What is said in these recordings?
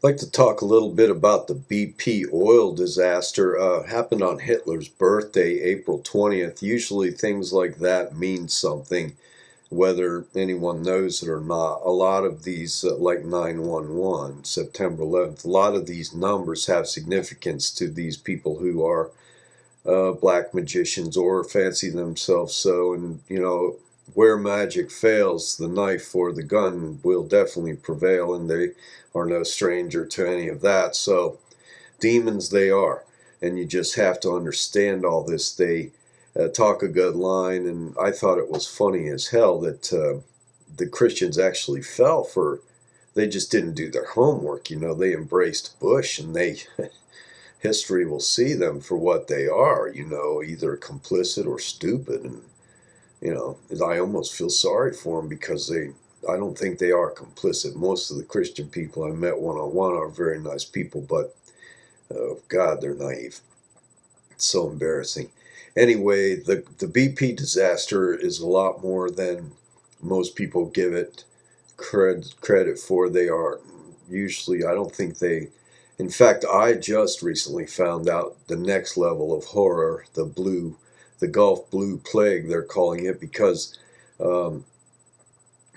I'd like to talk a little bit about the BP oil disaster. Happened on Hitler's birthday, April 20th. Usually things like that mean something, whether anyone knows it or not. A lot of these, like 911, September 11th, a lot of these numbers have significance to these people who are black magicians or fancy themselves so. And, where magic fails, the knife or the gun will definitely prevail, and they are no stranger to any of that. So, demons they are, and you just have to understand all this. They talk a good line, and I thought it was funny as hell that the Christians actually fell for. They just didn't do their homework. They embraced Bush, and they history will see them for what they are, either complicit or stupid. And, I almost feel sorry for them because I don't think they are complicit. Most of the Christian people I met one-on-one are very nice people, but, oh God, they're naive. It's so embarrassing. Anyway, the BP disaster is a lot more than most people give it credit for. They are usually, I don't think they, in fact, I just recently found out the next level of horror, the Gulf Blue Plague, they're calling it, because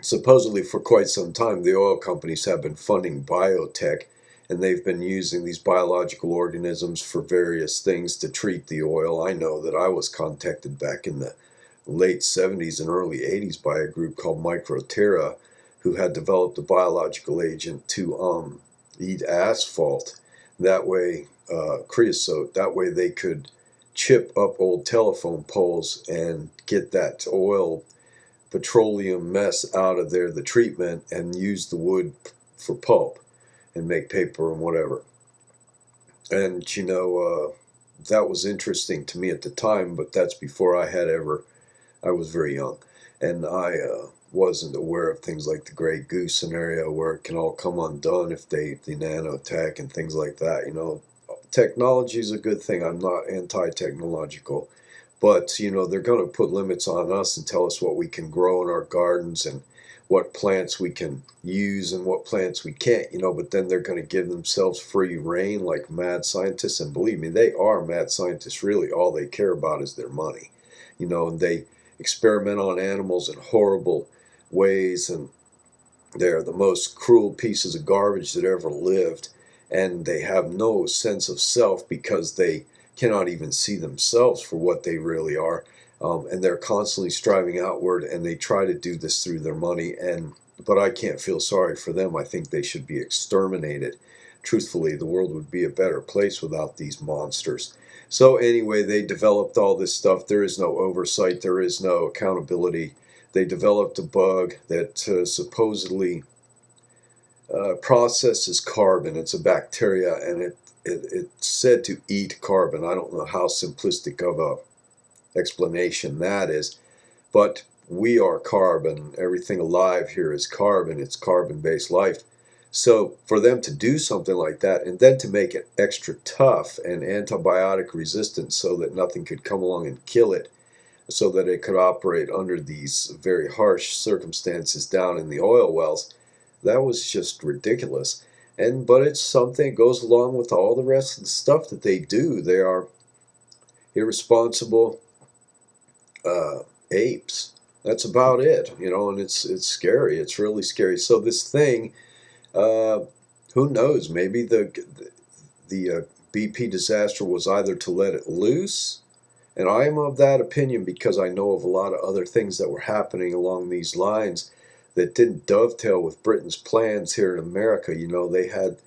supposedly for quite some time the oil companies have been funding biotech, and they've been using these biological organisms for various things to treat the oil. I know that I was contacted back in the late 70s and early 80s by a group called Microterra, who had developed a biological agent to eat asphalt. That way, creosote, that way they could chip up old telephone poles and get that oil petroleum mess out of there, the treatment, and use the wood for pulp and make paper and whatever. And, that was interesting to me at the time, but that's before I was very young, and I wasn't aware of things like the Grey Goose scenario where it can all come undone if the nanotech and things like that. Technology is a good thing. I'm not anti-technological, but they're going to put limits on us and tell us what we can grow in our gardens and what plants we can use and what plants we can't. But then they're going to give themselves free reign like mad scientists, and believe me, they are mad scientists. Really, all they care about is their money. And they experiment on animals in horrible ways, and they're the most cruel pieces of garbage that ever lived. And they have no sense of self because they cannot even see themselves for what they really are. And they're constantly striving outward, and they try to do this through their money. But I can't feel sorry for them. I think they should be exterminated. Truthfully, the world would be a better place without these monsters. So anyway, they developed all this stuff. There is no oversight. There is no accountability. They developed a bug that supposedly processes carbon. It's a bacteria, and it's said to eat carbon. I don't know how simplistic of a explanation that is, but we are carbon. Everything alive here is carbon. It's carbon-based life. So for them to do something like that, and then to make it extra tough and antibiotic resistant so that nothing could come along and kill it, so that it could operate under these very harsh circumstances down in the oil wells, that was just ridiculous. But it's something that goes along with all the rest of the stuff that they do. They are irresponsible apes. That's about it, and it's scary. It's really scary. So this thing, who knows? Maybe the BP disaster was either to let it loose, and I am of that opinion because I know of a lot of other things that were happening along these lines that didn't dovetail with Britain's plans here in America. They had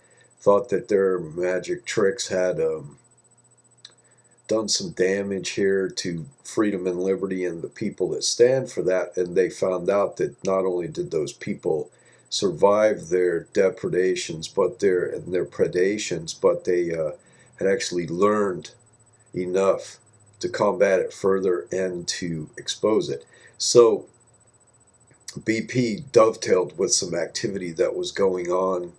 thought that their magic tricks had done some damage here to freedom and liberty and the people that stand for that, and they found out that not only did those people survive their depredations, but their predations, but they had actually learned enough to combat it further and to expose it. So BP dovetailed with some activity that was going on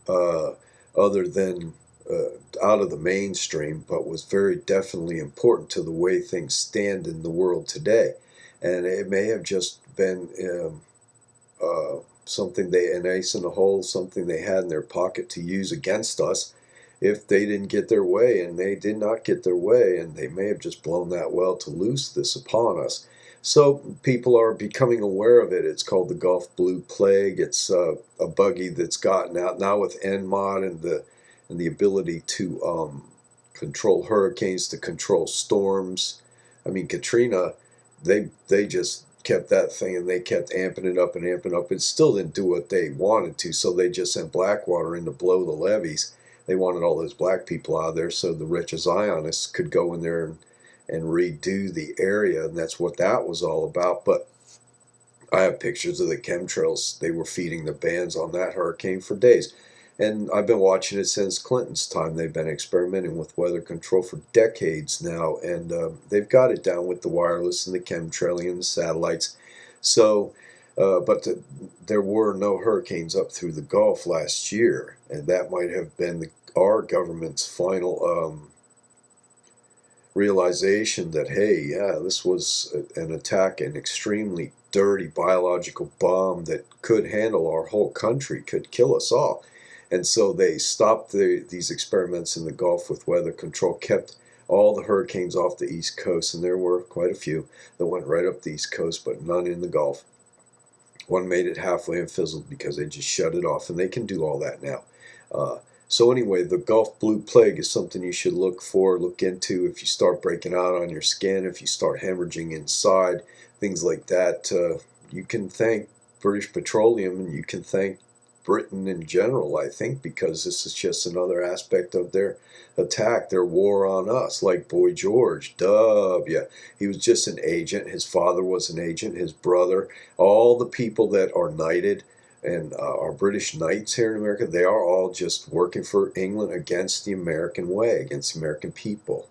other than out of the mainstream, but was very definitely important to the way things stand in the world today. And it may have just been an ace in the hole, something they had in their pocket to use against us if they didn't get their way, and they did not get their way, and they may have just blown that well to loose this upon us. So people are becoming aware of it. It's called the Gulf Blue Plague. It's a buggy that's gotten out now with NMOD and the ability to control hurricanes, to control storms. I mean, Katrina, they just kept that thing, and they kept amping it up and amping up. It still didn't do what they wanted to, so they just sent Blackwater in to blow the levees. They wanted all those black people out of there so the rich Zionists could go in there and redo the area, and that's what that was all about. But I have pictures of the chemtrails. They were feeding the bands on that hurricane for days. And I've been watching it since Clinton's time. They've been experimenting with weather control for decades now, and they've got it down with the wireless and the chemtrailing and the satellites. So, there were no hurricanes up through the Gulf last year, and that might have been our government's final realization that, hey, yeah, this was an attack, an extremely dirty biological bomb that could handle our whole country, could kill us all. And so they stopped these experiments in the Gulf with weather control, kept all the hurricanes off the East Coast, and there were quite a few that went right up the East Coast, but none in the Gulf. One made it halfway and fizzled because they just shut it off, and they can do all that now. So anyway, the Gulf Blue Plague is something you should look into if you start breaking out on your skin, if you start hemorrhaging inside, things like that. You can thank British Petroleum, and you can thank Britain in general, I think, because this is just another aspect of their attack, their war on us. Like Boy George W. He was just an agent. His father was an agent, his brother. All the people that are knighted and are British knights here in America, they are all just working for England against the American way, against the American people.